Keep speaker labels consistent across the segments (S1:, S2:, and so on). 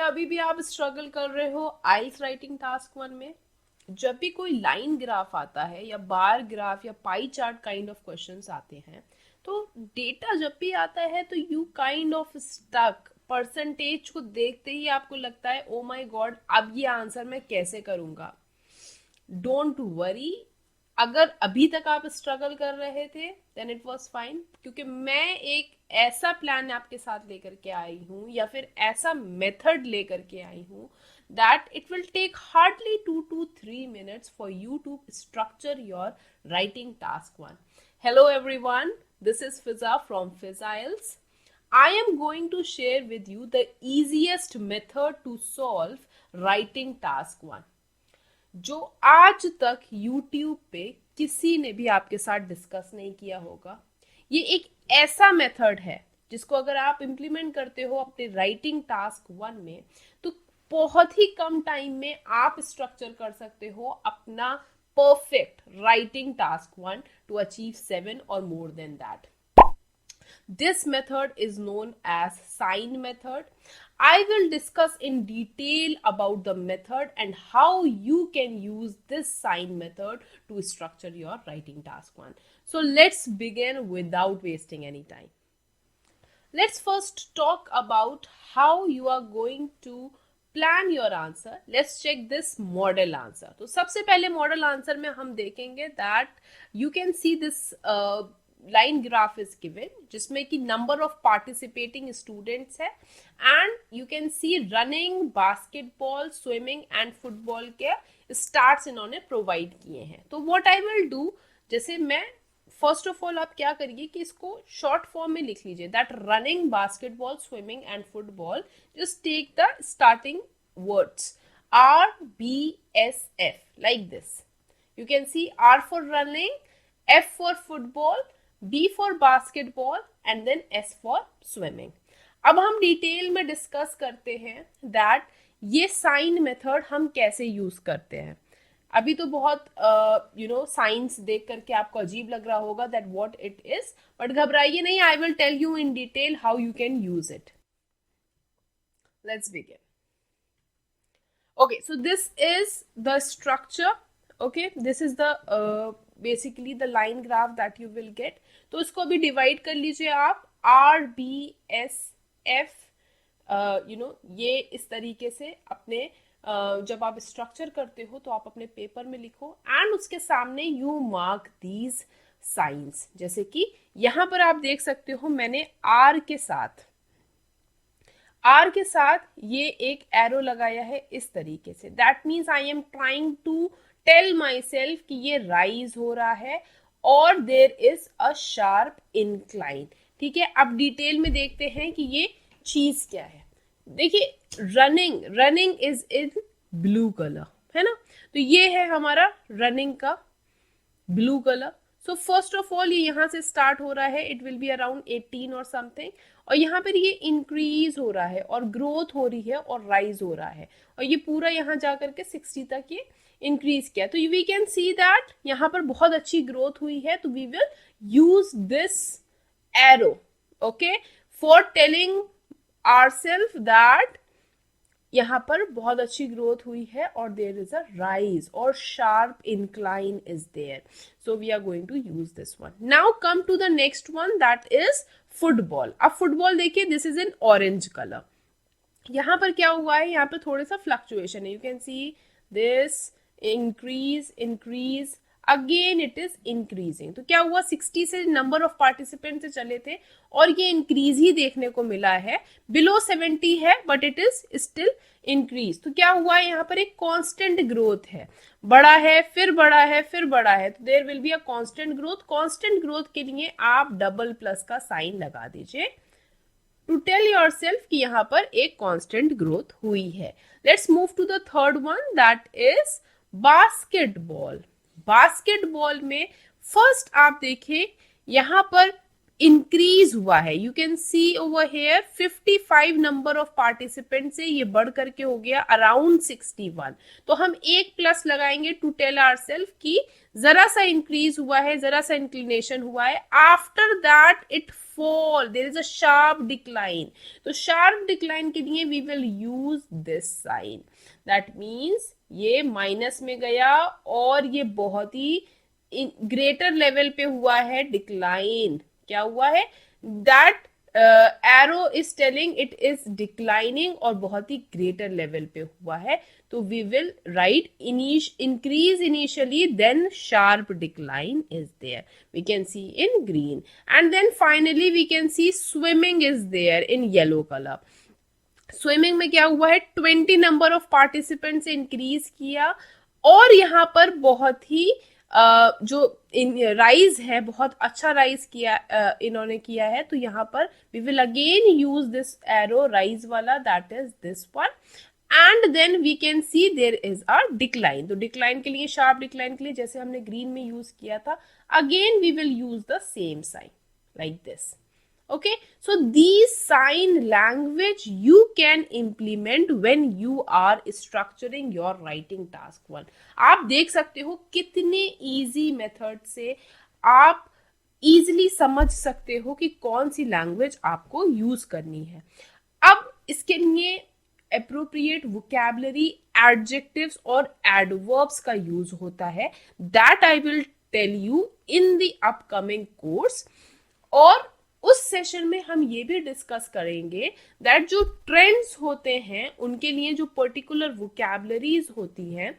S1: अभी भी आप स्ट्रगल कर रहे हो आइल्स राइटिंग टास्क 1 में? जब भी कोई लाइन ग्राफ आता है या बार ग्राफ या pie chart kind of questions आते हैं, तो डेटा जब भी आता है तो you kind of stuck. Percentage को देखते ही आपको लगता है ओ माय गॉड, अब ये आंसर मैं कैसे करूंगा। डोंट वरी, अगर अभी तक आप स्ट्रगल कर रहे थे देन इट वाज फाइन, क्योंकि मैं एक ऐसा प्लान आपके साथ लेकर के आई हूँ या फिर ऐसा मेथड लेकर के आई हूँ that it will take hardly 2 to 3 minutes for you to structure your writing task 1. Hello everyone, this is Fiza from Fiziles. I am going to share with you the easiest method to solve writing task 1, जो आज तक YouTube पे किसी ने भी आपके साथ discuss नहीं किया होगा। ये एक ऐसा मेथड है जिसको अगर आप इम्प्लीमेंट करते हो अपने राइटिंग टास्क 1 में, तो बहुत ही कम टाइम में आप स्ट्रक्चर कर सकते हो अपना perfect writing task 1 to achieve 7 और more than that. This method is known as sign method. I will discuss in detail about the method and how you can use this sign method to structure your writing task 1. So let's begin without wasting any time. Let's first talk about how you are going to plan your answer. Let's check this model answer. तो सबसे पहले model answer में हम देखेंगे that you can see this line graph is given, जिसमें कि number of participating students है and you can see running, basketball, swimming and football के starts इन्होंने provide किए हैं। तो what I will do, जैसे मैं फर्स्ट ऑफ ऑल आप क्या करिए कि इसको शॉर्ट फॉर्म में लिख लीजिए that running, basketball, swimming and football, just take the starting words RBSF like this. You can see R for running, F for football, B for basketball and then S for swimming. अब हम detail में discuss करते हैं that ये sign method हम कैसे use करते हैं। अभी तो बहुत साइंस देख करके आपको अजीब लग रहा होगा that what it is, but घबराइए नहीं, I will tell you in detail how you can use it. Let's begin. Okay, so this is the structure. Okay, this is the basically the line graph that you will get. तो इसको अभी divide कर लीजिए आप RBSF, ये इस तरीके से अपने जब आप स्ट्रक्चर करते हो तो आप अपने पेपर में लिखो एंड उसके सामने यू मार्क दीज साइंस। जैसे कि यहां पर आप देख सकते हो मैंने आर के साथ ये एक एरो लगाया है इस तरीके से। That means I am trying to tell myself कि ये राइज हो रहा है और there is a sharp incline. ठीक है, अब डिटेल में देखते हैं कि ये चीज क्या है। देखिए, running is in blue colour, है ना, तो ये है हमारा रनिंग का blue colour. So first of all ये यहाँ से स्टार्ट हो रहा है, इट विल बी अराउंड 18 और समथिंग, और यहाँ पर ये इंक्रीज हो रहा है और ग्रोथ हो रही है और राइज हो रहा है, और ये पूरा यहाँ जा करके 60 तक ये इंक्रीज किया। तो वी कैन सी दैट यहाँ पर बहुत अच्छी ग्रोथ हुई है। तो we will use this arrow, okay, for telling ourselves that यहाँ पर बहुत अच्छी ग्रोथ हुई है और there is a rise or sharp incline is there. So we are going to use this one. Now come to the next one, that is football. अब football देखिए, this is in orange color. यहाँ पर क्या हुआ है, यहाँ पर थोड़ा सा फ्लक्चुएशन है। You can see this increase again it is increasing. तो क्या हुआ, 60 से नंबर ऑफ पार्टिसिपेंट से चले थे और ये इंक्रीज ही देखने को मिला है। बिलो 70 है but it is still increase. तो क्या हुआ, यहाँ पर एक कांस्टेंट ग्रोथ है, बड़ा है फिर बड़ा है फिर बड़ा है, तो there will be a constant growth. Constant growth के लिए आप डबल प्लस का साइन लगा दीजिए टू टेल योरसेल्फ कि यहाँ पर एक कांस्टेंट ग्रोथ हुई है। Let's move to the third one, that is basketball. Basketball में फर्स्ट आप देखिए यहाँ पर इंक्रीज हुआ है. You can see over here 55 number of participant से ये बढ़ करके हो गया अराउंड 61. तो हम एक प्लस लगाएंगे टू टेल आवर सेल्फ कि जरा सा इंक्रीज हुआ है, जरा सा इंक्लिनेशन हुआ है. After that it fall, there is a sharp decline. तो शार्प डिक्लाइन के लिए we will use this sign. That means ये माइनस में गया और ये बहुत ही ग्रेटर लेवल पे हुआ है डिक्लाइन. क्या हुआ है? That arrow is telling it is declining और बहुत ही ग्रेटर लेवल पे हुआ है. तो we will write increase initially then sharp decline is there. We can see in green and then finally we can see swimming is there in yellow colour. Swimming में क्या हुआ है? 20 नंबर ऑफ पार्टिसिपेंट से increase किया और यहाँ पर बहुत ही जो राइज है, बहुत अच्छा राइज किया इन्होंने किया है. तो यहाँ पर we will again use this arrow rise वाला, that is this one. And then we can see there is a decline. तो डिक्लाइन के लिए, शार्प डिक्लाइन के लिए जैसे हमने ग्रीन में यूज किया था, again we will use the same sign like this. Okay, so these sign language you can implement when you are structuring your writing task 1. आप देख सकते हो कितने easy method से आप easily समझ सकते हो कि कौन सी language आपको use करनी है. अब इसके लिए appropriate vocabulary, adjectives और adverbs का use होता है. That I will tell you in the upcoming course. और उस सेशन में हम ये भी डिस्कस करेंगे दैट जो ट्रेंड्स होते हैं उनके लिए जो पर्टिकुलर वोकैबुलरीज होती हैं,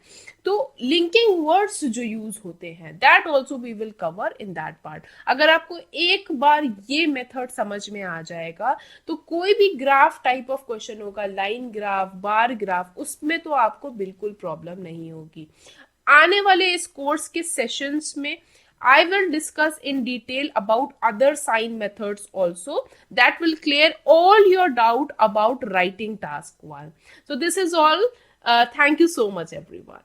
S1: तो लिंकिंग वर्ड्स जो यूज होते हैं, that also we will cover in that part. अगर आपको एक बार ये मेथड समझ में आ जाएगा तो कोई भी ग्राफ टाइप ऑफ क्वेश्चन होगा, लाइन ग्राफ, बार ग्राफ, उसमें तो आपको बिल्कुल प्रॉब्लम नहीं होगी. आने वाले इस कोर्स के सेशंस में I will discuss in detail about other sign methods also that will clear all your doubt about writing task 1. So this is all. Thank you so much everyone.